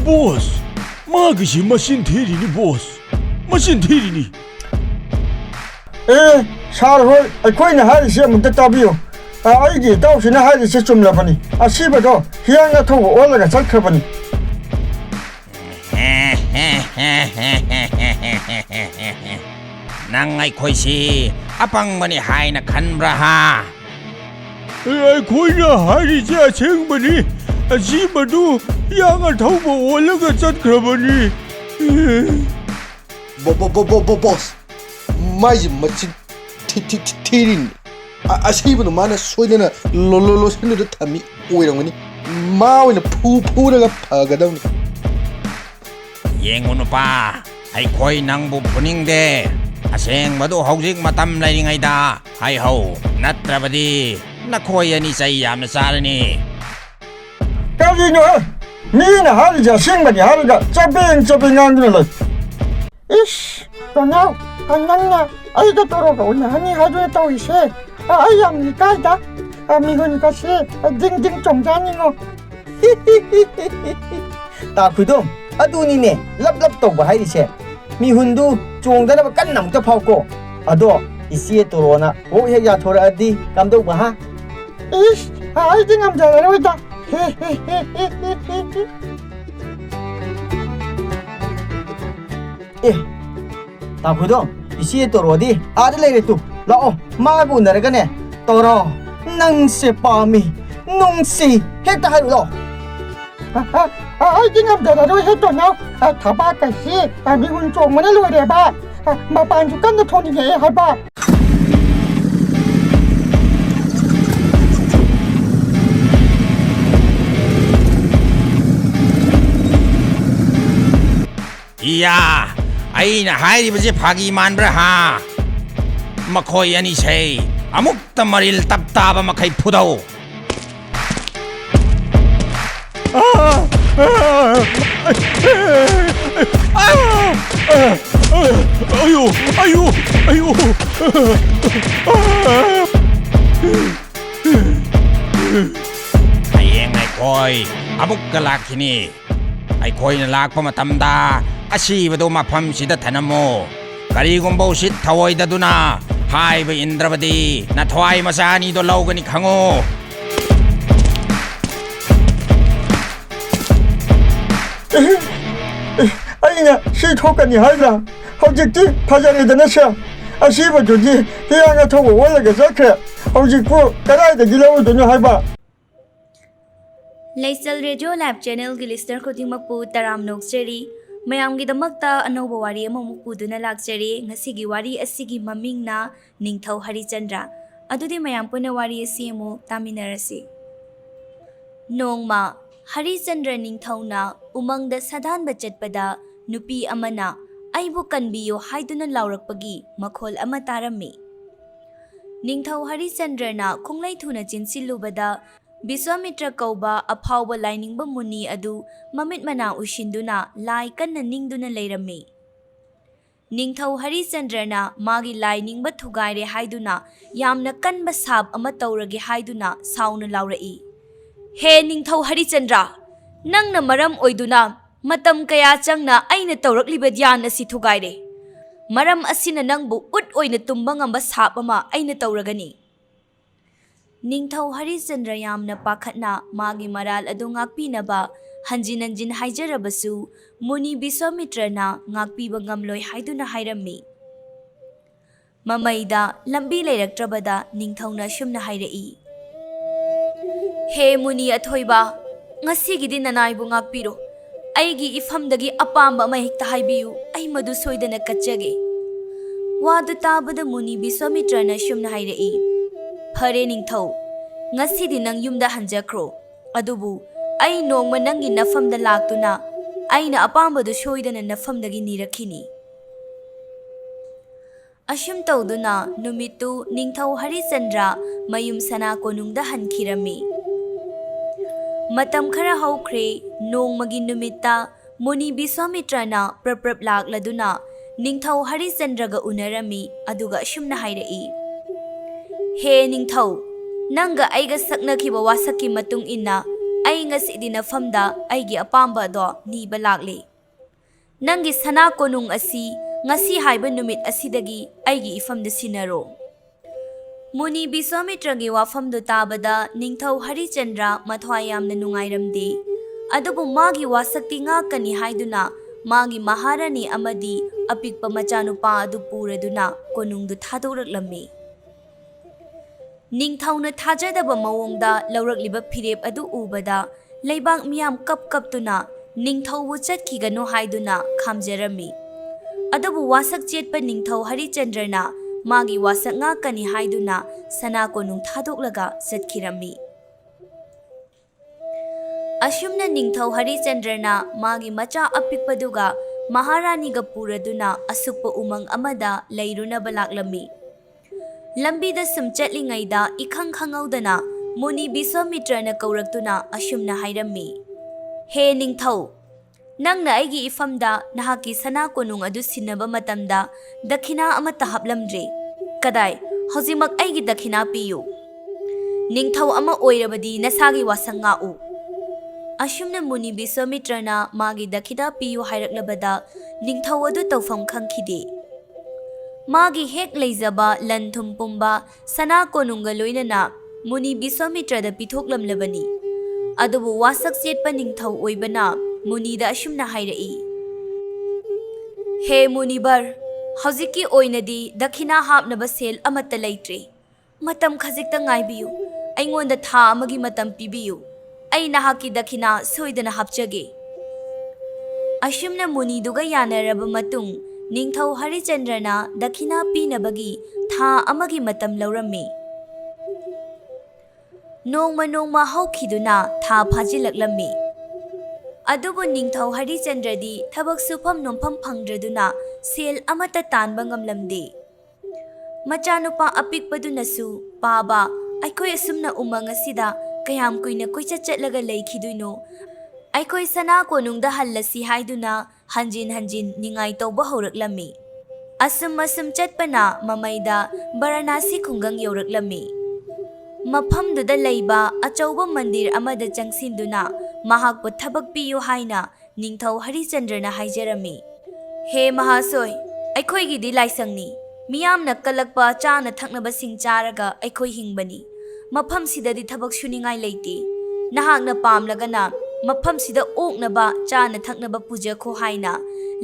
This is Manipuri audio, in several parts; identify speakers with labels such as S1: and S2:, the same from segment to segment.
S1: Boss, magisi masin thirini boss. Masin thirini.
S2: Sar hoi aikoina harise amta tabiyo. Aigi tausina harise chumlabani. Asibado hianga thogo olaga chakhrabani.
S3: Nang aikoisi apangmani haina khanbra ha.
S1: Aikoina harise achengmani. Asibado hianga thogo olaga chakhrabani.
S4: Boss, mais machin thirin. Asibano mana soidana lolosinu da thami oirangani. Ma oina phuraga phagadawni.
S3: Yengunu pa, aikoi nangbu puningde. Aseng madu hojik matam lairingaida. Hai ho, natrabadi nakoi ani sai yamna sarani.
S2: Kavino, Nina harija singmani hariga chapeng anduna. Ish, now, Ananga, I got Torogo, honey, how do you tell you? I am Nikada, Amigonika say, a ding from Janino. Takudum, Adunine, lap to behind his head. Mihundu, Chungana Kanam to Pauko. Ado, is here to Rona, oh, here to Adi, come to Baha. Ish, I think I'm the Takudum, is here to Rodi, Adelaide too. Lao, Mabu Naragane, Toro, Nang se Pami, Nung si, hit the hello. I think I'm the other head now. A tabaka here, and we won't talk when I look at bar. My band to come to Tony Haba.
S3: Yeah, I hide with the Pagi Manbra ha. Makoi ani say, Amukta Maril Taptaba Makai Pudo.
S1: Ayo.
S3: Ayeng ay koi, abuk kalakini. Ay koi na lak pamatamda, asibado mapam sida tanamo. Karigumbo sit tawai daduna, hai ba Indravadi, na thwai masani do lawgani khango.
S2: Aina, she took any hydra. How did you Pajani the Nasha? A shiva to the Hianga to Walla Gazaka. How did you put the Gilo to Haiba?
S5: Laisal Radio Lab Channel Gilister Kotimapu Taram Noxeri, Mayamgi the Makta, Anoba Wari Mamupuduna Laxeri, Nasigi Wari Asigi Mamingna, Ningtau Harichandra, Adudi Mayampuna Wari Simu, Taminarasi. Nongma, Harichandra Ningtauna, Umang the Sadan Bachetpada, Nupi Amana, Aibu Kanbiyo Haiduna Laurakpagi, Makol Amatarami. Ningtau Harichandra na Kunglai Tuna Jinsilubada, Biswamitra Kauba, a power lining Bamuni Adu, Mamit Mana Ushinduna, Lai Kana Ningduna Lairami. Ningtau Harichandra na Magi lining but Tugaire Haiduna, Yamna Kan Basab Amatauragi Haiduna, Sauna Laurai. He Ningtau Harichandra, Nang na Maram Oiduna, Matam Kaya Changna, Aina Taurak Libadiana si Tugaire. Maram Asina Nangbu, Ut Oina Tumbang Ambasapama, Aina Tauragani. Ningtau Harichandra yamna pakhatna magi maral adu ngakpinaba hanjin haijarabasu Muni Biswamitra na ngakpiba ngamloi haiduna hairami. Mamaida lambi leiraktrabada ningthauna shumna hairai. He Muni athoiba ngasigidi nanaibu ngakpiro aigi ifamdagi apamba ama hekta haibiyu ai madu soidana katjage. Wadu tabada Muni Biswamitra na shumna hairai. Phare Ningthau, ngasidi nang yumda hanjakro, adubu, ay nongma nangi nafamda laktuna, ay na apambadu shoydana nafamdagi nirakini. Ashum tawduna, numitu Ningthau Harichandra, mayum sana konungda hankirami. Matam khara haukre, nongmagi numita, Muni Biswamitra na praprap lakladuna, Ningthau Harichandra ga unarami, aduga ashum na hairai. He Ningthau, nanga aiga sakna kiba wasaki matung ina, ꯑꯩ ꯉꯁꯤꯗꯤ ꯅꯐꯝꯗ ꯑꯩꯒꯤ ꯑꯄꯥꯝꯕ ꯑꯗꯣ ꯅꯤꯕ ꯂꯥꯛꯂꯤ꯫ ꯅꯪꯒꯤ ꯁꯅꯥ ꯀꯣꯅꯨꯡ ꯑꯁꯤ ꯉꯁꯤ ꯍꯥꯏꯕ ꯅꯨꯃꯤꯠ ꯑꯁꯤꯗꯒꯤ ꯑꯩꯒꯤ ꯏꯐꯝꯗ ꯁꯤꯟꯅꯔꯣ꯫ ꯃꯨꯅꯤ ꯕꯤꯁ꯭ꯋꯥꯃꯤꯇ꯭ꯔꯒꯤ ꯋꯥꯐꯝꯗꯨ ꯇꯥꯕꯗ ꯅꯤꯡꯊꯧ ꯍꯔꯤꯆꯟꯗ꯭ꯔ ꯃꯊ꯭ꯋꯥꯏ ꯌꯥꯝꯅ ꯅꯨꯡꯉꯥꯏꯔꯝꯗꯦ꯫ ꯑꯗꯨꯕꯨ ꯃꯥꯒꯤ ꯋꯥꯁꯛꯇꯤ ꯉꯥꯛꯀꯅꯤ ꯍꯥꯏꯗꯨꯅ ꯃꯥꯒꯤ ꯃꯍꯥꯔꯥꯅꯤ ꯑꯃꯗꯤ ꯑꯄꯤꯛꯄ ꯃꯆꯥꯅꯨꯄꯥ ꯑꯗꯨ ꯄꯨꯔꯗꯨꯅ ꯀꯣꯅꯨꯡꯗꯨ ꯊꯥꯗꯣꯔꯛꯂꯝꯃꯤ꯫ ꯅꯤꯡꯊꯧꯅ ꯊꯥꯖꯗꯕ ꯃꯑꯣꯡꯗ ꯂꯧꯔꯛꯂꯤꯕ ꯐꯤꯔꯦꯞ ꯑꯗꯨ ꯎꯕꯗ ꯂꯩꯕꯥꯛ ꯃꯤꯌꯥꯝ ꯀꯞꯇꯨꯅ ꯅꯤꯡꯊꯧꯕꯨ ꯆꯠꯈꯤꯒꯅꯨ ꯍꯥꯏꯗꯨꯅ ꯈꯥꯝꯖꯔꯝꯃꯤ꯫ ꯑꯗꯨꯕꯨ ꯋꯥꯁꯛ ꯆꯦꯠꯄ ꯅꯤꯡꯊꯧ ꯍꯔꯤꯆꯟꯗ꯭ꯔꯅ ꯃꯥꯒꯤ ꯋꯥꯁꯛ ꯉꯥꯛꯀꯅꯤ ꯍꯥꯏꯗꯨꯅ ꯁꯅꯥ ꯀꯣꯅꯨꯡ ꯊꯥꯗꯣꯛꯂꯒ ꯆꯠꯈꯤꯔꯝꯃꯤ꯫ ꯑꯁꯨꯝꯅ ꯅꯤꯡꯊꯧ ꯍꯔꯤꯆꯟꯗ꯭ꯔꯅ ꯃꯥꯒꯤ ꯃꯆꯥ ꯑꯄꯤꯛꯄꯗꯨꯒ ꯃꯍꯥꯔꯥꯅꯤꯒ ꯄꯨꯔꯗꯨꯅ ꯑꯁꯨꯛꯄ ꯎꯃꯪ ꯑꯃꯗ ꯂꯩꯔꯨꯅꯕ ꯂꯥꯛꯂꯝꯃꯤ꯫ ꯂꯝꯕꯤꯗ ꯁꯨꯝ ꯆꯠꯂꯤꯉꯩꯗ ꯏꯈꯪ ꯈꯪꯍꯧꯗꯅ ꯃꯨꯅꯤ ꯕꯤꯁ꯭ꯋꯥꯃꯤꯇ꯭ꯔꯅ ꯀꯧꯔꯛꯇꯨꯅ ꯑꯁꯨꯝꯅ ꯍꯥꯏꯔꯝꯃꯤ, "ꯍꯦ ꯅꯤꯡꯊꯧ, ꯅꯪꯅ ꯑꯩꯒꯤ ꯏꯐꯝꯗ ꯅꯍꯥꯛꯀꯤ ꯁꯅꯥ ꯀꯣꯅꯨꯡ ꯑꯗꯨ ꯁꯤꯟꯅꯕ ꯃꯇꯝꯗ ꯗꯈꯤꯅꯥ ꯑꯃꯠꯇ ꯍꯥꯞꯂꯝꯗ꯭ꯔꯦ꯫ ꯀꯗꯥꯏ? ꯍꯧꯖꯤꯛꯃꯛ ꯑꯩꯒꯤ ꯗꯈꯤꯅꯥ ꯄꯤꯌꯨ꯫ ꯅꯤꯡꯊꯧ ꯑꯃ ꯑꯣꯏꯔꯕꯗꯤ ꯅꯁꯥꯒꯤ ꯋꯥꯁꯛ ꯉꯥꯛꯎ"꯫ ꯑꯁꯨꯝꯅ ꯃꯨꯅꯤ ꯕꯤꯁ꯭ꯋꯥꯃꯤꯇ꯭ꯔꯅ ꯃꯥꯒꯤ ꯗꯈꯤꯅꯥ ꯄꯤꯌꯨ ꯍꯥꯏꯔꯛꯂꯕꯗ ꯅꯤꯡꯊꯧ ꯑꯗꯨ ꯇꯧꯐꯝ ꯈꯪꯈꯤꯗꯦ꯫ ꯃꯥꯒꯤ ꯍꯦꯛ ꯂꯩꯖꯕ ꯂꯟ ꯊꯨꯝ ꯄꯨꯝꯕ ꯁꯅꯥ ꯀꯣꯅꯨꯡꯒ ꯂꯣꯏꯅꯅ ꯃꯨꯅꯤ ꯕꯤꯁ꯭ꯋꯥꯃꯤꯇ꯭ꯔꯗ ꯄꯤꯊꯣꯛꯂꯝꯂꯕꯅꯤ꯫ ꯑꯗꯨꯕꯨ ꯋꯥꯁꯛ ꯆꯦꯠꯄ ꯅꯤꯡꯊꯧ ꯑꯣꯏꯕꯅ ꯃꯨꯅꯤꯗ ꯑꯁꯨꯝꯅ ꯍꯥꯏꯔꯛꯏ, "ꯍꯦ ꯃꯨꯅꯤꯕꯔ, ꯍꯧꯖꯤꯛꯀꯤ ꯑꯣꯏꯅꯗꯤ ꯗꯈꯤꯅꯥ ꯍꯥꯞꯅꯕ ꯁꯦꯜ ꯑꯃꯠꯇ ꯂꯩꯇ꯭ꯔꯦ꯫ ꯃꯇꯝ ꯈꯖꯤꯛꯇ ꯉꯥꯏꯕꯤꯌꯨ, ꯑꯩꯉꯣꯟꯗ ꯊꯥ ꯑꯃꯒꯤ ꯃꯇꯝ ꯄꯤꯕꯤꯌꯨ, ꯑꯩ ꯅꯍꯥꯛꯀꯤ ꯗꯈꯤꯅꯥ ꯁꯣꯏꯗꯅ ꯍꯥꯞꯆꯒꯦ"꯫ ꯑꯁꯨꯝꯅ ꯃꯨꯅꯤꯗꯨꯒ ꯌꯥꯅꯔꯕ ꯃꯇꯨꯡ ꯅꯤꯡꯊꯧ ꯍꯔꯤꯆꯟꯗ꯭ꯔꯅ ꯗꯈꯤꯅꯥ ꯄꯤꯅꯕꯒꯤ ꯊꯥ ꯑꯃꯒꯤ ꯃꯇꯝ ꯂꯧꯔꯝꯃꯤ꯫ ꯅꯣꯡꯃ ꯅꯣꯡꯃ ꯍꯧꯈꯤꯗꯨꯅ ꯊꯥ ꯐꯥꯖꯤꯜꯂꯛꯂꯝꯃꯤ꯫ ꯑꯗꯨꯕꯨ ꯅꯤꯡꯊꯧ ꯍꯔꯤꯆꯟꯗ꯭ꯔꯗꯤ ꯊꯕꯛ ꯁꯨꯐꯝ ꯅꯣꯝꯐꯝ ꯐꯪꯗ꯭ꯔꯗꯨꯅ ꯁꯦꯜ ꯑꯃꯠꯇ ꯇꯥꯟꯕ ꯉꯝꯂꯝꯗꯦ꯫ ꯃꯆꯥꯅꯨꯄꯥ ꯑꯄꯤꯛꯄꯗꯨꯅꯁꯨ, "ꯄꯥꯕꯥ, ꯑꯩꯈꯣꯏ ꯑꯁꯨꯝꯅ ꯎꯃꯪ ꯑꯁꯤꯗ ꯀꯌꯥꯝ ꯀꯨꯏꯅ ꯀꯣꯏꯆꯠ ꯆꯠꯂꯒ ꯂꯩꯈꯤꯗꯣꯏꯅꯣ? ꯑꯩꯈꯣꯏ ꯁꯅꯥ ꯀꯣꯅꯨꯡꯗ ꯍꯜꯂꯁꯤ ꯍꯥꯏꯗꯨꯅ ꯍꯟꯖꯤꯟ ꯍꯟꯖꯤꯟ ꯅꯤꯡꯉꯥꯏ ꯇꯧꯕ ꯍꯧꯔꯛꯂꯝꯃꯤ꯫ ꯑꯁꯨꯝ ꯆꯠꯄꯅ ꯃꯃꯩꯗ ꯕꯥꯔꯥꯅꯁꯤ ꯈꯨꯡꯒꯪ ꯌꯧꯔꯛꯂꯝꯃꯤ꯫ ꯃꯐꯝꯗꯨꯗ ꯂꯩꯕ ꯑꯆꯧꯕ ꯃꯟꯗꯤꯔ ꯑꯃꯗ ꯆꯪꯁꯤꯟꯗꯨꯅ ꯃꯍꯥꯛꯄꯨ ꯊꯕꯛ ꯄꯤꯌꯨ ꯍꯥꯏꯅ ꯅꯤꯡꯊꯧ ꯍꯔꯤꯆꯟꯗ꯭ꯔꯅ ꯍꯥꯏꯖꯔꯝꯃꯤ꯫ "ꯍꯦ ꯃꯍꯥꯁꯣꯏ, ꯑꯩꯈꯣꯏꯒꯤꯗꯤ ꯂꯥꯏꯁꯪꯅꯤ꯫ ꯃꯤꯌꯥꯝꯅ ꯀꯜꯂꯛꯄ ꯆꯥꯅ ꯊꯛꯅꯕꯁꯤꯡ ꯆꯥꯔꯒ ꯑꯩꯈꯣই ꯍꯤꯡꯕꯅꯤ꯫ ꯃꯐꯝꯁꯤꯗꯗꯤ ꯊꯕꯛ ꯁꯨꯅꯤꯡꯉꯥꯏ ꯂꯩꯇꯦ꯫ ꯅꯍꯥꯛꯅ ꯄꯥꯝꯂꯒꯅ ꯃꯐꯝꯁꯤꯗ ꯑꯣꯛꯅꯕ ꯆꯥꯅ ꯊꯛꯅꯕ ꯄꯨꯖꯈꯣ" ꯍꯥꯏꯅ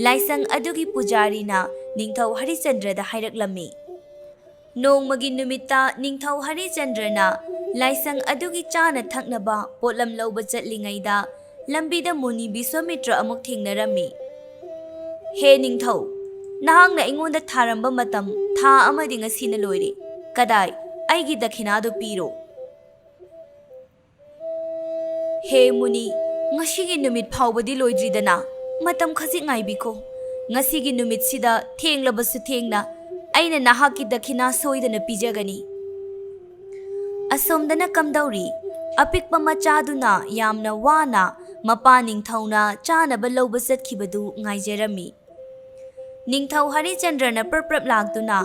S5: ꯂꯥꯏꯁꯪ ꯑꯗꯨꯒꯤ ꯄꯨꯖꯥꯔꯤꯅ ꯅꯤꯡꯊꯧ ꯍꯔꯤꯆꯟꯗ꯭ꯔꯗ ꯍꯥꯏꯔꯛꯂꯝꯃꯤ꯫ ꯅꯣꯡꯃꯒꯤ ꯅꯨꯃꯤꯠꯇ ꯅꯤꯡꯊꯧ ꯍꯔꯤꯆꯟꯗ꯭ꯔꯅ ꯂꯥꯏꯁꯪ ꯑꯗꯨꯒꯤ ꯆꯥꯅ ꯊꯛꯅꯕ ꯄꯣꯠꯂꯝ ꯂꯧꯕ ꯆꯠꯂꯤꯉꯩꯗ ꯂꯝꯕꯤꯗ ꯃꯨꯅꯤ ꯕꯤꯁ꯭ꯋꯥꯃꯤꯇ꯭ꯔ ꯑꯃꯨꯛ ꯊꯦꯡꯅꯔꯝꯃꯤ꯫ "ꯍꯦ ꯅꯤꯡꯊꯧ, ꯅꯍꯥꯛꯅ ꯑꯩꯉꯣꯟꯗ ꯊꯥꯔꯝꯕ ꯃꯇꯝ ꯊꯥ ꯑꯃꯗꯤ ꯉꯁꯤꯅ ꯂꯣꯏꯔꯦ꯫ ꯀꯗꯥꯏ? ꯑꯩꯒꯤ ꯗꯈꯤꯅꯥꯗꯨ ꯄꯤꯔꯣ"꯫ "ꯍꯦ ꯃꯨꯅꯤ, ꯉꯁꯤꯒꯤ ꯅꯨꯃꯤꯠ ꯐꯥꯎꯕꯗꯤ ꯂꯣꯏꯗ꯭ꯔꯤꯗꯅ, ꯃꯇꯝ ꯈꯖꯤꯛ ꯉꯥꯏꯕꯤꯈꯣ꯫ ꯉꯁꯤꯒꯤ ꯅꯨꯃꯤꯠꯁꯤꯗ ꯊꯦꯡꯂꯕꯁꯨ ꯊꯦꯡꯅ ꯑꯩꯅ ꯅꯍꯥꯛꯀꯤ ꯗꯈꯤꯅꯥ ꯁꯣꯏꯗꯅ ꯄꯤꯖꯒꯅꯤ"꯫ ꯑꯁꯣꯝꯗꯅ ꯀꯝꯗꯧꯔꯤ? ꯑꯄꯤꯛꯄ ꯃꯆꯥꯗꯨꯅ ꯌꯥꯝꯅ ꯋꯥꯅ ꯃꯄꯥ ꯅꯤꯡꯊꯧꯅ ꯆꯥꯅꯕ ꯂꯧꯕ ꯆꯠꯈꯤꯕꯗꯨ ꯉꯥꯏꯖꯔꯝꯃꯤ꯫ ꯅꯤꯡꯊꯧ ꯍꯔꯤꯆꯟꯗ꯭ꯔꯅ ꯄ꯭ꯔꯞ ꯂꯥꯛꯇꯨꯅ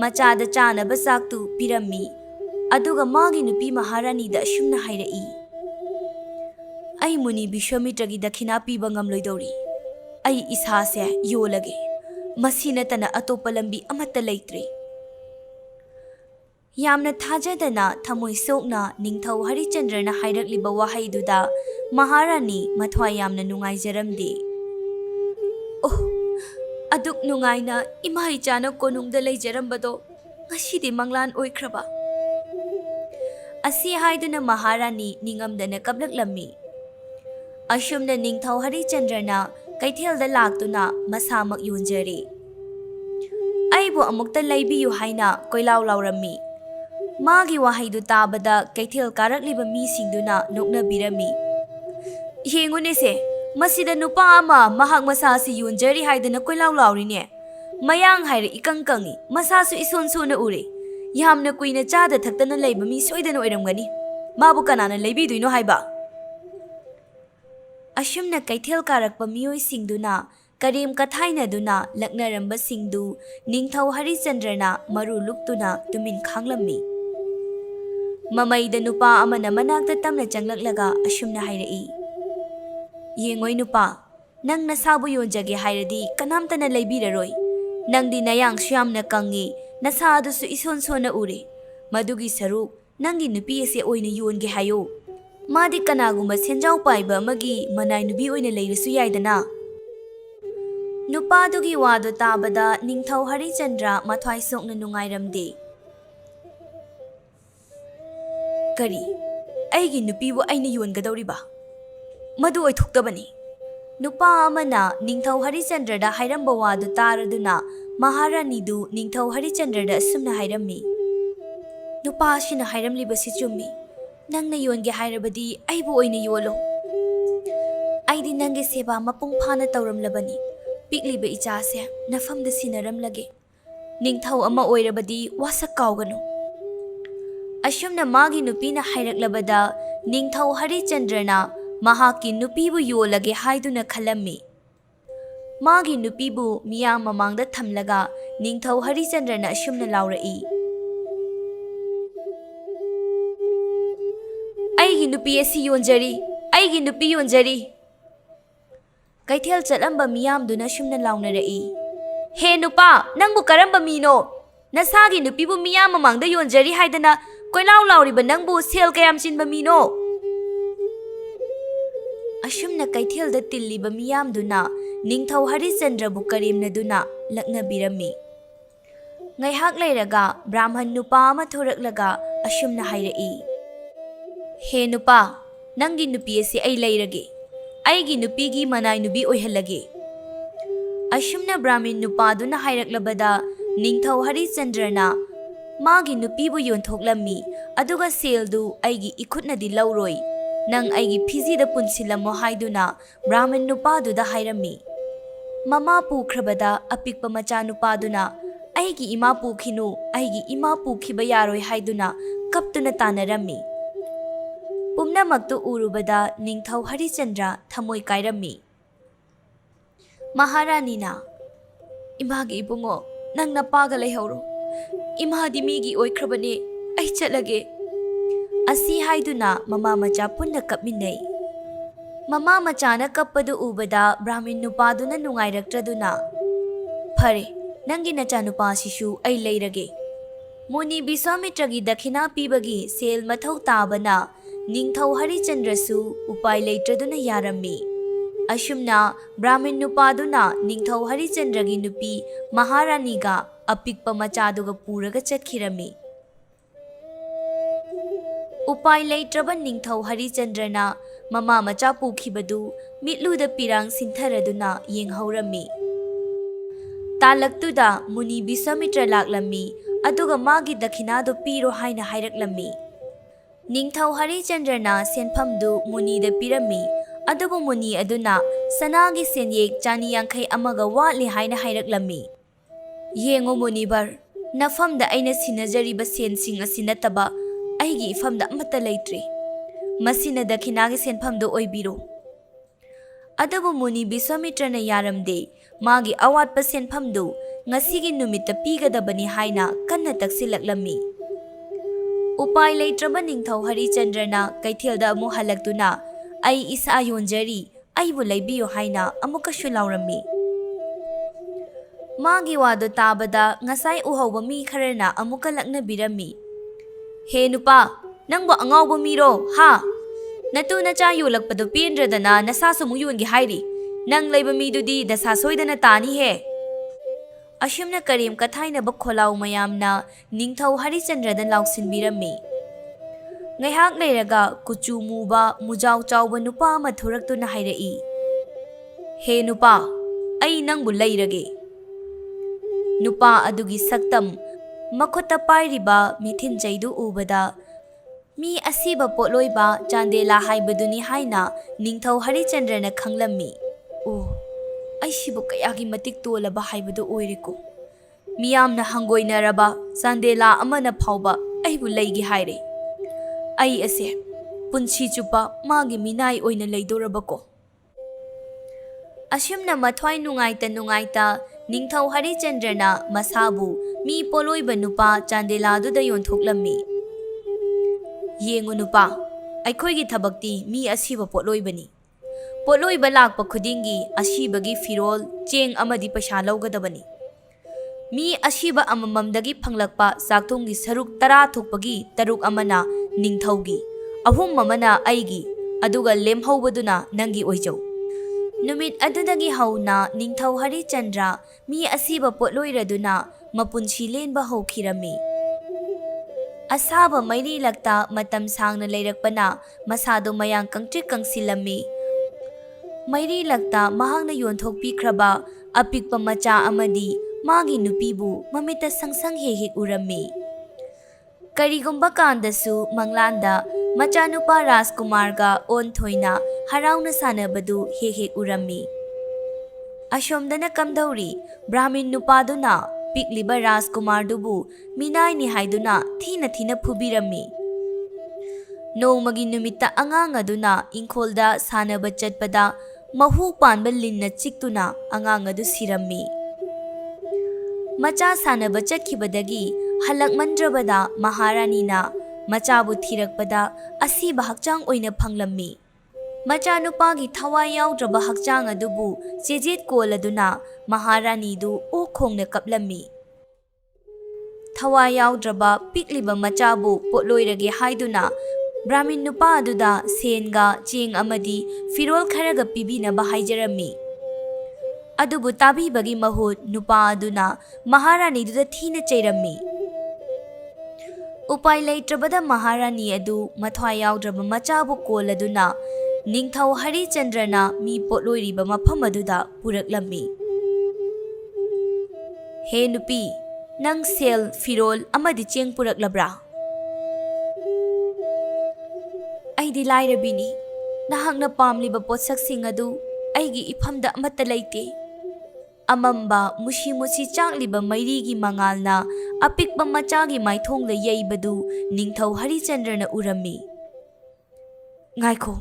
S5: ꯃꯆꯥꯗ ꯆꯥꯅꯕ ꯆꯥꯛꯇꯨ ꯄꯤꯔꯝꯃꯤ꯫ ꯑꯗꯨꯒ ꯃꯥꯒꯤ ꯅꯨꯄꯤ ꯃꯍꯥꯔꯥꯅꯤꯗ ꯑꯁꯨꯝꯅ ꯍꯥꯏꯔꯛꯏ, "ꯑꯩ ꯃꯨꯅꯤ ꯕꯤꯁ꯭ꯋꯥꯃꯤꯇ꯭ꯔꯒꯤ ꯗꯈꯤꯅꯥ ꯄꯤꯕ ꯉꯝꯂꯣꯏꯗꯧꯔꯤ꯫ ꯑꯩ ꯏꯁꯥꯁꯦ ꯌꯣꯜꯂꯒꯦ꯫ ꯃꯁꯤ ꯅꯠꯇꯅ ꯑꯇꯣꯞꯄ ꯂꯝꯕꯤ ꯑꯃꯠꯇ ꯂꯩꯇ꯭ꯔꯦ"꯫ ꯌꯥꯝꯅ ꯊꯥꯖꯗꯅ ꯊꯃꯣꯏ ꯁꯣꯛꯅ ꯅꯤꯡꯊꯧ ꯍꯔꯤꯆꯟꯗ꯭ꯔꯅ ꯍꯥꯏꯔꯛꯂꯤꯕ ꯋꯥꯍꯩꯗꯨꯗ ꯃꯍꯥꯔꯥꯅꯤ ꯃꯊ꯭ꯋꯥꯏ ꯌꯥꯝꯅ ꯅꯨꯡꯉꯥꯏꯖꯔꯝꯗꯦ꯫ "ꯑꯣꯍ, ꯑꯗꯨꯛ ꯅꯨꯡꯉꯥꯏꯅ ꯏꯃꯥ ꯏꯆꯥꯅ ꯀꯣꯅꯨꯡꯗ ꯂꯩꯖꯔꯝꯕꯗꯣ ꯉꯁꯤꯗꯤ ꯃꯪꯂꯥꯟ ꯑꯣꯏꯈ꯭ꯔꯕ"꯫ ꯑꯁꯤ ꯍꯥꯏꯗꯨꯅ ꯃꯍꯥꯔꯥꯅꯤ ꯅꯤꯡꯉꯝꯗꯅ ꯀꯞꯂꯛꯂꯝꯃꯤ꯫ ꯑꯁꯨꯝꯅ ꯅꯤꯡꯊꯧ ꯍꯔꯤꯆꯟꯗ꯭ꯔꯅ ꯀꯩꯊꯦꯜꯗ ꯂꯥꯛꯇꯨꯅ ꯃꯁꯥꯃꯛ ꯌꯣꯟꯖꯔꯦ꯫ "ꯑꯩꯕꯨ ꯑꯃꯨꯛꯇ ꯂꯩꯕꯤꯌꯨ" ꯍꯥꯏꯅ ꯀꯣꯏꯂꯥꯎ ꯂꯥꯎꯔꯝꯃꯤ꯫ ꯃꯥꯒꯤ ꯋꯥꯍꯩꯗꯨ ꯇꯥꯕꯗ ꯀꯩꯊꯦꯜ ꯀꯥꯔꯛꯂꯤꯕ ꯃꯤꯁꯤꯡꯗꯨꯅ ꯅꯣꯛꯅꯕꯤꯔꯝꯃꯤ꯫ "ꯌꯦꯡꯉꯨꯅꯦꯁꯦ, ꯃꯁꯤꯗ ꯅꯨꯄꯥ ꯑꯃ ꯃꯍꯥꯛ ꯃꯁꯥꯁꯤ ꯌꯣꯟꯖꯔꯤ ꯍꯥꯏꯗꯅ ꯀꯣꯏꯂꯥꯎ ꯂꯥꯎꯔꯤꯅꯦ꯫ ꯃꯌꯥꯡ ꯍꯥꯏꯔ ꯏꯀꯪ ꯀꯪꯉꯤ, ꯃꯁꯥꯁꯨ ꯏꯁꯣꯟ ꯁꯣꯟꯅ ꯎꯔꯦ꯫ ꯌꯥꯝꯅ ꯀꯨꯏꯅ ꯆꯥꯗ ꯊꯛꯇꯅ ꯂꯩꯕ ꯃꯤ ꯁꯣꯏꯗꯅ ꯑꯣꯏꯔꯝꯒꯅꯤ꯫ ꯃꯥꯕꯨ ꯀꯅꯥꯅ ꯂꯩꯕꯤꯗꯣꯏꯅꯣ ꯍꯥꯏꯕ"꯫ ꯑꯁꯨꯝꯅ ꯀꯩꯊꯦꯜ ꯀꯥꯔꯛꯄ ꯃꯤꯑꯣꯏꯁꯤꯡꯗꯨꯅ ꯀꯔꯦꯝ ꯀꯊꯥꯏꯅꯗꯨꯅ ꯂꯛꯅꯔꯝꯕꯁꯤꯡꯗꯨ ꯅꯤꯡꯊꯧ ꯍꯔꯤꯆꯟꯗ꯭ꯔꯅ ꯃꯔꯨ ꯂꯨꯛꯇꯨꯅ ꯇꯨꯃꯤꯟ ꯈꯥꯡꯂꯝꯃꯤ꯫ Mamayda nupa amana manakta tamna changlaglaga asumna hairei. Yengoy nupa, nang nasabu yonjage hairadi kanamta na laybiraroi. Nang di nayang siyam na kangi, nasado su isonso na uri. Madugi saruk, nangi nupi ese oy na yonge hayo. Madi kanagumba senjaw paiba magi manay nubi oy na layrasu yaydana. Nupadugi wado tabada Ningthau Harichandra mathwai sok na nungairamde. Kari, aigi nupibu aina yongadawriba. Madu oy thuktabani. Nupa amana Ningthau Harichandra da hairamba wado taraduna Maharani du Ningthau Harichandra da asumna hairammi. Nupa ashina hairamliba si chummi. Nang na yonge hairabadi aibu oy na yolo. Aidi nange seba mapung phana tawramlabani. Pikliba ichase nafamda sinaramlage. Ningthau ama oirabadi wasa kauganu. Asumna magi nupina hairaklabada Ningthau Harichandrana mahaki nupibu yolage haiduna khalammi. Magi nupibu miyam mamangda thamlaga Ningthau Harichandrana asumna laurai. Aigi nupi asi yonjari, aigi nupi yonjari. Kaithel chalamba miyam duna shumna launarei. He nupa, nangbu karamba mino. Nasagi nupibu miyam mamangda yonjari haidana koilaw lauriba nangbu sel kayam chinba mino. Ashumna kaithel da tilliba miyam duna Ningthau Harichandra bu karimna duna lakna birami. Ngaihak layraga Brahman nupa ama thoraklaga ashumna hairei. He nupa, nangi nupi ase ay layrage. Aigi nupigi manay nubi oihalage. Ashumna Brahmin nupaduna hairaklabada Ningthau Harichandrana magi nupibu yonthoklami aduga seldu aigi ikutna di lauroi. Nang aigi phizi da punsilamo haiduna Brahmin nupadu da hairami. Mama pukrabada apikpa macha nupaduna aigi ima pukhinu aigi ima pukhiba yaroi haiduna kaptuna tanarami. Pumnamaktu urubada Ningthau Harichandra thamoi kairami. Maharani na, imagi ibungo nang napaga layhawro. Imadi migi oikrabane ay chalage. Asi haiduna mama macha punna kapminay. Mama macha na kappadu ubada Brahmin nupaduna nungairakraduna. Phare, nangi nacha nupa sishu ay layrage. Muni Biswamitragi dakhina pibagi sel mathau tabana Ningthau Harichandrasu upai leitraduna yarami. Ashumna Brahmin nupaduna Ningthau Harichandragi nupi Maharaniga apikpa machaduga puraga chatkirami. Upai leitraba Ningthau Harichandrana mama macha pukhibadu mitluda pirang sintharaduna yenghawrami. Talaktuda Muni Biswamitra laklami aduga magi dakhinado piro haina hairaklami. Ningthau Harichandrana senphamdu Muni da pirami adubu Muni aduna sanagi senyek chani yankhai amaga watli haina hairaklami. Yengo Munibar, nafamda aina sinajariba sensing asinataba aigi ifamda amata leitri. Masina dakhinagi senphamdu oibiro. Adubu Muni Biswamitrana yaramde magi awatpa senphamdu ngasigi numita pigadabani haina kanna taksilaklami. Upai leitraba Ningthau Harichandrana kaithelda amu halaktuna ay isa yonjari aybu laibiyo haina amukashu laurami. Magi wado tabada ngasai uhawba mi kharana amuka lakna birami. He nupa, nangba angawba miro, ha? Natu na cha yulakpado piendradana nasaso mu yungi hairi. Nang laiba midudi dasasoydana tani he. Ashumna karim kathaina bakholaw mayamna Ningthau Harichandradan lauksinbirami. Ngaihak leiraga kuchu muba mujaw chawba nupa ama thoraktuna hairei. He nupa, ay nangbu lairage. Nupa adugi saktam makhota pairiba mithin jaidu ubada mi asiba potloiba chandela haibaduni haina Ningthau Harichandrana khanglammi. Oh, ay sibu kayagi matik tolaba haibadu oiriko. Miyamna hangoinaraba chandela amana phawba aybu leigi haire. Ay ase punchi chupa magi minai oina leidorabako. Ashumna mathwai nungaita Ningthau Harichandrana masabu mi poloiba nupa chandela duda yonthoklami. Yengu nupa, ꯑꯩꯈꯣꯏꯒꯤ ꯊꯕꯛꯇꯤ ꯃꯤ ꯑꯁꯤꯕ ꯄꯣꯠꯂꯣꯏꯕꯅꯤ. ꯄꯣꯠꯂꯣꯏꯕ ꯂꯥꯛꯄ ꯈꯨꯗꯤꯡꯒꯤ ꯑꯁꯤꯕꯒꯤ ꯐꯤꯔꯣꯜ, ꯆꯦꯡ ꯑꯃꯗꯤ ꯄꯩꯁꯥ ꯂꯧꯒꯗꯕꯅꯤ. ꯃꯤ ꯑꯁꯤꯕ ꯑꯃꯃꯝꯗꯒꯤ ꯐꯪꯂꯛꯄ ꯆꯥꯛꯊꯨꯡꯒꯤ ꯁꯔꯨꯛ 10 ꯊꯣꯛꯄꯒꯤ 3 ꯑꯃꯅ ꯅꯤꯡꯊꯧꯒꯤ, 3 ꯑꯃꯅ ꯑꯩꯒꯤ, ꯑꯗꯨꯒ ꯂꯦꯝꯍꯧꯕꯗꯨꯅ ꯅꯪꯒꯤ ꯑꯣꯏꯖꯧ. ꯅꯨꯃꯤꯠ ꯑꯗꯨꯗꯒꯤ ꯍꯧꯅ ꯅꯤꯡꯊꯧ ꯍꯔꯤꯆꯟꯗ꯭ꯔ ꯃꯤ ꯑꯁꯤꯕ ꯄꯣꯠꯂꯣꯏꯔꯗꯨꯅ ꯃꯄꯨꯟꯁꯤ ꯂꯦꯟꯕ ꯍꯧꯈꯤꯔꯝꯃꯤ. ꯑꯁꯥꯕ ꯃꯩꯔꯤꯂꯛꯇ ꯃꯇꯝ ꯁꯥꯡꯅ ꯂꯩꯔꯛꯄꯅ ꯃꯁꯥꯗꯣ ꯃꯌꯥꯡ ꯀꯪꯇ꯭ꯔꯤꯛ ꯀꯪꯁꯤꯜꯂꯝꯃꯤ. ꯃꯩꯔꯤꯂꯛꯇ ꯃꯍꯥꯛꯅ ꯌꯣꯟꯊꯣꯛꯄꯤꯈ꯭ꯔꯕ ꯑꯄꯤꯛꯄ ꯃꯆꯥ ꯑꯃꯗꯤ ꯃꯥꯒꯤ ꯅꯨꯄꯤꯕꯨ ꯃꯃꯤꯠꯇ ꯁꯪꯁꯪ ꯍꯦꯛ ꯎꯔꯝꯃꯤ. ꯀꯔꯤꯒꯨꯝꯕ ꯀꯥꯟꯗꯁꯨ ꯃꯪꯂꯥꯟꯗ ꯃꯆꯥꯅꯨꯄꯥ ꯔꯥꯖꯀꯨꯃꯥꯔꯒ ꯑꯣꯟꯊꯣꯏꯅ ꯍꯔꯥꯎꯅ ꯁꯥꯟꯅꯕꯗꯨ ꯍꯦꯛ ꯎꯔꯝꯃꯤ. ꯑꯁꯣꯝꯗꯅ ꯀꯝꯗꯧꯔꯤ, ꯕ꯭ꯔꯥꯍ꯭ꯃꯤꯟ ꯅꯨꯄꯥꯗꯨꯅ ꯄꯤꯛꯂꯤꯕ ꯔꯥꯖꯀꯨꯃꯥꯔꯗꯨꯕꯨ ꯃꯤꯅꯥꯏꯅꯤ ꯍꯥꯏꯗꯨꯅ ꯊꯤꯅ ꯐꯨꯕꯤꯔꯝꯃꯤ. ꯅꯣꯡꯃꯒꯤ ꯅꯨꯃꯤꯠꯇ ꯑꯉꯥꯡ ꯑꯗꯨꯅ ꯏꯪꯈꯣꯜꯗ ꯁꯥꯟꯅꯕ ꯆꯠꯄꯗ ꯃꯍꯨ ꯄꯥꯟꯕ ꯂꯤꯟꯅ ꯆꯤꯛꯇꯨꯅ ꯑꯉꯥꯡ ꯑꯗꯨ ꯁꯤꯔꯝꯃꯤ. ꯃꯆꯥ ꯁꯥꯟꯅꯕ ꯆꯠꯈꯤꯕꯗꯒꯤ ꯍꯜꯂꯛꯃꯟꯗ꯭ꯔꯕꯗ ꯃꯍꯥꯔꯥꯅꯤꯅ ꯃꯆꯥꯕꯨ ꯊꯤꯔꯛꯄꯗ ꯑꯁꯤꯕ ꯍꯛꯆꯥꯡ ꯑꯣꯏꯅ ꯐꯪꯂꯝꯃꯤ. ꯃꯆꯥꯅꯨꯄꯥꯒꯤ ꯊꯋꯥꯏ ꯌꯥꯎꯗ꯭ꯔꯕ ꯍꯛꯆꯥꯡ ꯑꯗꯨꯕꯨ ꯆꯦꯖꯦꯠ ꯀꯣꯜꯂꯗꯨꯅ ꯃꯍꯥꯔꯥꯅꯤꯗꯨ ꯑꯣꯛ ꯈꯣꯡꯅ ꯀꯞꯂꯝꯃꯤ. ꯊꯋꯥꯏ ꯌꯥꯎꯗ꯭ꯔꯕ ꯄꯤꯛꯂꯤꯕ ꯃꯆꯥꯕꯨ ꯄꯣꯠꯂꯣꯏꯔꯒꯦ ꯍꯥꯏꯗꯨꯅ ꯕ꯭ꯔꯥꯍ꯭ꯃꯤꯟ ꯅꯨꯄꯥ ꯑꯗꯨꯗ ꯁꯦꯟꯒ ꯆꯦꯡ ꯑꯃꯗꯤ ꯐꯤꯔꯣꯜ ꯈꯔꯒ ꯄꯤꯕꯤꯅꯕ ꯍꯥꯏꯖꯔꯝꯃꯤ. ꯑꯗꯨꯕꯨ ꯇꯥꯕꯤꯕꯒꯤ ꯃꯍꯨꯠ ꯅꯨꯄꯥ ꯑꯗꯨꯅ ꯃꯍꯥꯔꯥꯅꯤꯗꯨꯗ ꯊꯤꯅ ꯆꯩꯔꯝꯃꯤ. ꯎꯄꯥꯏ ꯂꯩꯇ꯭ꯔꯕꯗ ꯃꯍꯥꯔꯥꯅꯤ ꯑꯗꯨ ꯃꯊ꯭ꯋꯥꯏ ꯌꯥꯎꯗ꯭ꯔꯕ ꯃꯆꯥꯕꯨ ꯀꯣꯜꯂꯗꯨꯅ ꯅꯤꯡꯊꯧ ꯍꯔꯤꯆꯟꯗ꯭ꯔꯅ ꯃꯤ ꯄꯣꯠꯂꯣꯏꯔꯤꯕ ꯃꯐꯝ ꯑꯗꯨꯗ ꯄꯨꯔꯛꯂꯝꯃꯤ. ꯍꯦ ꯅꯨꯄꯤ, ꯅꯪ ꯁꯦꯜ, ꯐꯤꯔꯣꯜ ꯑꯃꯗꯤ ꯆꯦꯡ ꯄꯨꯔꯛꯂꯕ꯭ꯔꯥ? ꯑꯩꯗꯤ ꯂꯥꯏꯔꯕꯤꯅꯤ. ꯅꯍꯥꯛꯅ ꯄꯥꯝꯂꯤꯕ ꯄꯣꯠꯁꯛꯁꯤꯡ ꯑꯗꯨ ꯑꯩꯒꯤ ꯏꯐꯝꯗ ꯑꯃꯠꯇ ꯂꯩꯇꯦ. ꯑꯃꯝꯕ ꯃꯨꯁꯤ ꯆꯥꯛꯂꯤꯕ ꯃꯩꯔꯤꯒꯤ ꯃꯉꯥꯜꯅ ꯑꯄꯤꯛꯄ ꯃꯆꯥꯒꯤ ꯃꯥꯏꯊꯣꯡꯗ ꯌꯩꯕꯗꯨ ꯅꯤꯡꯊꯧ ꯍꯔꯤꯆꯟꯗ꯭ꯔꯅ ꯎꯔꯝꯃꯤ. ꯉꯥꯏꯈꯣ,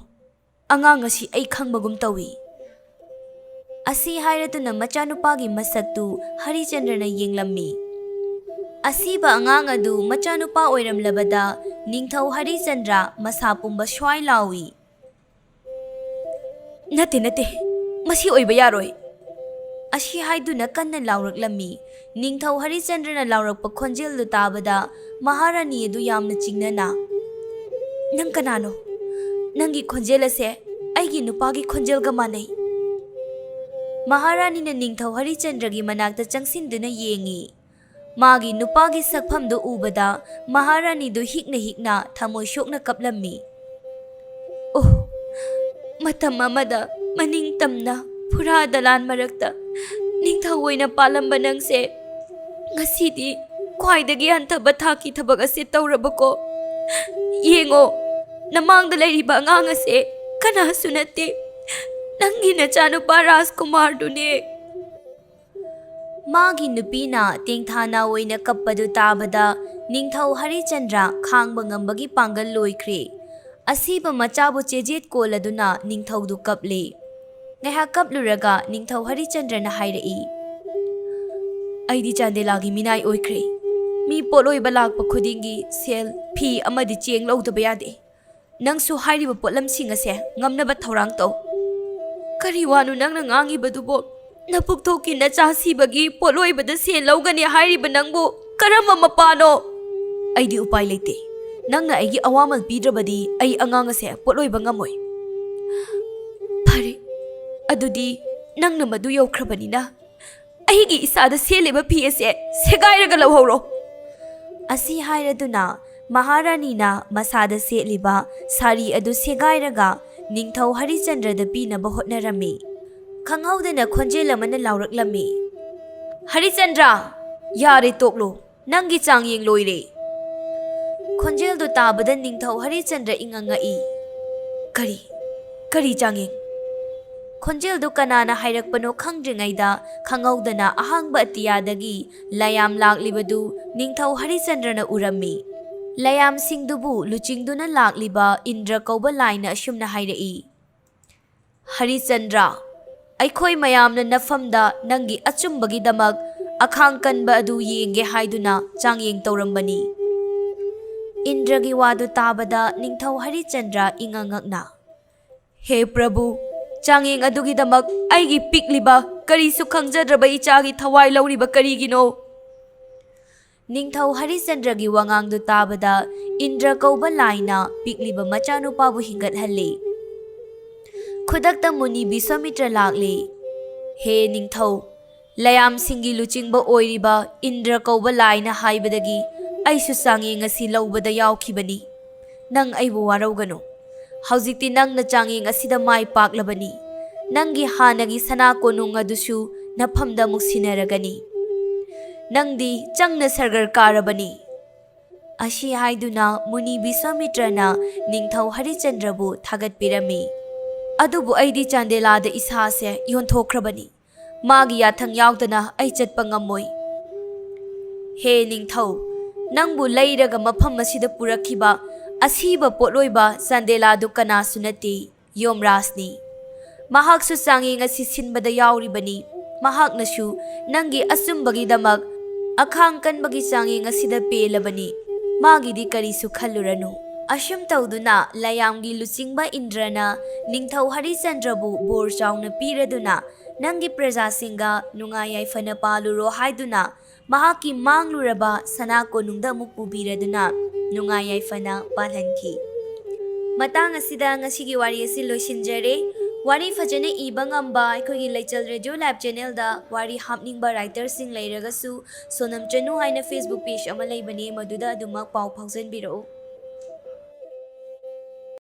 S5: ꯑꯉꯥꯡ ꯑꯁꯤ ꯑꯩ ꯈꯪꯕꯒꯨꯝ ꯇꯧꯏ. ꯑꯁꯤ ꯍꯥꯏꯔꯗꯨꯅ ꯃꯆꯥꯅꯨꯄꯥꯒꯤ ꯃꯁꯛꯇꯨ ꯍꯔꯤꯆꯟꯗ꯭ꯔꯅ ꯌꯦꯡꯂꯝꯃꯤ. ꯑꯁꯤꯕ ꯑꯉꯥꯡ ꯑꯗꯨ ꯃꯆꯥꯅꯨꯄꯥ ꯑꯣꯏꯔꯝꯂꯕꯗ ꯅꯤꯡꯊꯧ ꯍꯔꯤꯆꯟꯗ꯭ꯔ ꯃꯁꯥ ꯄꯨꯝꯕ ꯁ꯭ꯋꯥꯏ ꯂꯥꯎꯏ. ꯅꯠꯇꯦ, ꯃꯁꯤ ꯑꯣꯏꯕ ꯌꯥꯔꯣꯏ. ꯑꯁꯤ ꯍꯥꯏꯗꯨꯅ ꯀꯟꯅ ꯂꯥꯎꯔꯛꯂꯝꯃꯤ. ꯅꯤꯡꯊꯧ ꯍꯔꯤꯆꯟꯗ꯭ꯔꯅ ꯂꯥꯎꯔꯛꯄ ꯈꯣꯟꯖꯦꯜꯗꯨ ꯇꯥꯕꯗ ꯃꯍꯥꯔꯥꯅꯤ ꯑꯗꯨ ꯌꯥꯝꯅ ꯆꯤꯡꯅꯅ, ꯅꯪ ꯀꯅꯥꯅꯣ? ꯅꯪꯒꯤ ꯈꯣꯟꯖꯦꯜ ꯑꯁꯦ ꯑꯩꯒꯤ ꯅꯨꯄꯥꯒꯤ ꯈꯣꯟꯖꯦꯜꯒ ꯃꯥꯟꯅꯩ. ꯃꯍꯥꯔꯥꯅꯤꯅ ꯅꯤꯡꯊꯧ ꯍꯔꯤꯆꯟꯗ꯭ꯔꯒꯤ ꯃꯅꯥꯛꯇ ꯆꯪꯁꯤꯟꯗꯨꯅ ꯌꯦꯡꯉꯤ. ꯃꯥꯒꯤ ꯅꯨꯄꯥꯒꯤ ꯁꯛꯐꯝꯗꯨ ꯎꯕꯗ ꯃꯍꯥꯔꯥꯅꯤꯗꯨ ꯍꯤꯛꯅ ꯊꯃꯣꯏ ꯁꯣꯛꯅ ꯀꯞꯂꯝꯃꯤ. ꯑꯣꯍ, ꯃꯇꯝ ꯑꯃꯗ ꯃꯅꯤꯡ ꯇꯝꯅ ꯐꯨꯔꯥ ꯗꯂꯥꯟ ꯃꯔꯛꯇ ꯅꯤꯡꯊꯧ ꯑꯣꯏꯅ ꯄꯥꯜꯂꯝꯕ ꯅꯪꯁꯦ ꯉꯁꯤꯗꯤ ꯈ꯭ꯋꯥꯏꯗꯒꯤ ꯍꯟꯊꯕ ꯊꯥꯛꯀꯤ ꯊꯕꯛ ꯑꯁꯤ ꯇꯧꯔꯕꯀꯣ. ꯌꯦꯡꯉꯣ, ꯅꯃꯥꯡꯗ ꯂꯩꯔꯤꯕ ꯑꯉꯥꯡ ꯑꯁꯦ ꯀꯅꯥꯁꯨ ꯅꯠꯇꯦ, ꯅꯪꯒꯤ ꯅꯆꯥꯅꯨꯄꯥ ꯔꯥꯖꯀꯨꯃꯥꯔꯗꯨꯅꯦ. ꯃꯥꯒꯤ ꯅꯨꯄꯤꯅ ꯇꯦꯡꯊꯥꯅ ꯑꯣꯏꯅ ꯀꯞꯄꯗꯨ ꯇꯥꯕꯗ ꯅꯤꯡꯊꯧ ꯍꯔꯤꯆꯟꯗ꯭ꯔ ꯈꯥꯡꯕ ꯉꯝꯕꯒꯤ ꯄꯥꯡꯒꯜ ꯂꯣꯏꯈ꯭ꯔꯦ. ꯑꯁꯤꯕ ꯃꯆꯥꯕꯨ ꯆꯦꯖꯦꯠ ꯀꯣꯜꯂꯗꯨꯅ ꯅꯤꯡꯊꯧꯗꯨ ꯀꯞꯂꯦ. ꯉꯥꯏꯍꯥꯛ ꯀꯞꯂꯨꯔꯒ ꯅꯤꯡꯊꯧ ꯍꯔꯤꯆꯟꯗ꯭ꯔꯅ ꯍꯥꯏꯔꯛꯏ, ꯑꯩꯗꯤ ꯆꯥꯟꯗꯦꯂꯥꯒꯤ ꯃꯤꯅꯥꯏ ꯑꯣꯏꯈ꯭ꯔꯦ. ꯃꯤ ꯄꯣꯠꯂꯣꯏꯕ ꯂꯥꯛꯄ ꯈꯨꯗꯤꯡꯒꯤ ꯁꯦꯜ, ꯐꯤ ꯑꯃꯗꯤ ꯆꯦꯡ ꯂꯧꯗꯕ ꯌꯥꯗꯦ. ꯅꯪꯁꯨ ꯍꯥꯏꯔꯤꯕ ꯄꯣꯠꯂꯝꯁꯤꯡ ꯑꯁꯦ ꯉꯝꯅꯕ ꯊꯧꯔꯥꯡ ꯇꯧ. ꯀꯔꯤ ꯋꯥꯅꯣ ꯅꯪꯅ ꯉꯥꯡꯉꯤꯕꯗꯨꯕꯣ? ꯅꯄꯨꯛꯊꯣꯛꯀꯤ ꯅꯆꯥ ꯁꯤꯕꯒꯤ ꯄꯣꯠꯂꯣꯏꯕꯗ ꯁꯦꯜ ꯂꯧꯒꯅꯤ ꯍꯥꯏꯔꯤꯕ ꯅꯪꯕꯨ ꯀꯔꯝꯕ ꯃꯄꯥꯅꯣ? ꯑꯩꯗꯤ ꯎꯄꯥꯏ ꯂꯩꯇꯦ. ꯅꯪꯅ ꯑꯩꯒꯤ ꯑꯋꯥꯃꯜ ꯄꯤꯗ꯭ꯔꯕꯗꯤ ꯑꯩ ꯑꯉꯥꯡ ꯑꯁꯦ ꯄꯣꯠꯂꯣꯏꯕ ꯉꯝꯃꯣꯏ. ꯐꯔꯦ, ꯑꯗꯨꯗꯤ ꯅꯪꯅ ꯃꯗꯨ ꯌꯧꯈ꯭ꯔꯕꯅꯤꯅ ꯑꯩꯒꯤ ꯏꯁꯥꯗ ꯁꯦꯠꯂꯤꯕ ꯐꯤ ꯑꯁꯦ ꯁꯦꯒꯥꯏꯔꯒ ꯂꯧꯍꯧꯔꯣ. ꯑꯁꯤ ꯍꯥꯏꯔꯗꯨꯅ ꯃꯍꯥꯔꯥꯅꯤꯅ ꯃꯁꯥꯗ ꯁꯦꯠꯂꯤꯕ ꯁꯥꯔꯤ ꯑꯗꯨ ꯁꯦꯒꯥꯏꯔꯒ ꯅꯤꯡꯊꯧ ꯍꯔꯤꯆꯟꯗ꯭ꯔꯗ ꯄꯤꯅꯕ ꯍꯣꯠꯅꯔꯝꯃꯤ. ꯈꯪꯍꯧꯗꯅ ꯈꯣꯟꯖꯦꯜ ꯑꯃꯅ ꯂꯥꯎꯔꯛꯂꯝꯃꯤ. ꯍꯔꯤꯆꯟꯗ꯭ꯔ, ꯌꯥꯔꯦ ꯇꯣꯛꯂꯣ, ꯅꯪꯒꯤ ꯆꯥꯡꯌꯦꯡ ꯂꯣꯏꯔꯦ. ꯈꯣꯟꯖꯦꯜꯗꯨ ꯇꯥꯕꯗ ꯅꯤꯡꯊꯧ ꯍꯔꯤꯆꯟꯗ꯭ꯔ ꯏꯉꯛꯉꯛꯏ. ꯀꯔꯤ ꯆꯥꯡꯌꯦꯡ? ꯈꯣꯟꯖꯦꯜꯗꯨ ꯀꯅꯥꯅ ꯍꯥꯏꯔꯛꯄꯅꯣ ꯈꯪꯗ꯭ꯔꯤꯉꯩꯗ ꯈꯪꯍꯧꯗꯅ ꯑꯍꯥꯡꯕ ꯑꯇꯤꯌꯥꯗꯒꯤ ꯂꯌꯥꯝ ꯂꯥꯛꯂꯤꯕꯗꯨ ꯅꯤꯡꯊꯧ ꯍꯔꯤꯆꯟꯗ꯭ꯔꯅ ꯎꯔꯝꯃꯤ. ꯂꯌꯥꯝꯁꯤꯡꯗꯨꯕꯨ ꯂꯨꯆꯤꯡꯗꯨꯅ ꯂꯥꯛꯂꯤꯕ ꯏꯟꯗ꯭ꯔ ꯀꯧꯕ ꯂꯥꯏꯅ ꯑꯁꯨꯝꯅ ꯍꯥꯏꯔꯛꯏ. ꯍꯔꯤꯆꯟꯗ꯭ꯔ, ꯑꯩꯈꯣꯏ ꯃꯌꯥꯝꯅ ꯅꯐꯝꯗ ꯅꯪꯒꯤ ꯑꯆꯨꯝꯕꯒꯤꯗꯃꯛ ꯑꯈꯥꯡ ꯀꯟꯕ ꯑꯗꯨ ꯌꯦꯡꯒꯦ ꯍꯥꯏꯗꯨꯅ ꯆꯥꯡꯌꯦꯡ ꯇꯧꯔꯝꯕꯅꯤ. Indragi wadu tabada Ningthau Harichandra ingangakna. He Prabhu, changing adugi damak aigi pikliba kari su khangjadraba ichagi thawai lauriba karigino. Ningthau Harichandragi wangangdu tabada Indra kauba laina pikliba machanupabu hingathalli. Khudakta Muni Biswamitra lakli. He Ningthau, layam singi luchingba oiriba Indra kauba laina haibadagi aisu sangi ngasi laubada yaukibani. Nang aibu waraugano. Hauzikti nang na changi asida mai paklabani. Nangi hanagi sana konung adusu naphamda muksinaragani. Nangdi changna sargar karabani. Ashi haiduna Muni Biswamitrana Ningthau Harichandrabu thagat pirami. Adubu aidi Chandela de ishase yonthokrabani. Magi yathang yaudana ai chatpa ngamoi. He Ningthau, nangbu leiraga mafam asida purakhiba asiba potloiba Chandela du kana sunati Yomrasni. Mahak su sangi ngasi sinbada yauribani. Mahak nasu nangi asumbagi damak akhang kanbagi sangi ngasida pelabani. Magi di kari su khalluranu. Asham tauduna layamgi luchingba Indrana Ningthau Harichandrabu bor chauna piraduna nangi praja singa nungai yaifana paluro haiduna mahaki mangluraba sana konungda amuk pubiraduna nungai yaifana palhanki. Matang asida ngasigi wari asi loisinjare. Wari fajane iba ngamba aikogi Leichal Radio Lab channel da wari hapningba writer sing leiragasu Sonam Chanu haina Facebook page ama leibani maduda adumak pau phaujanbiro.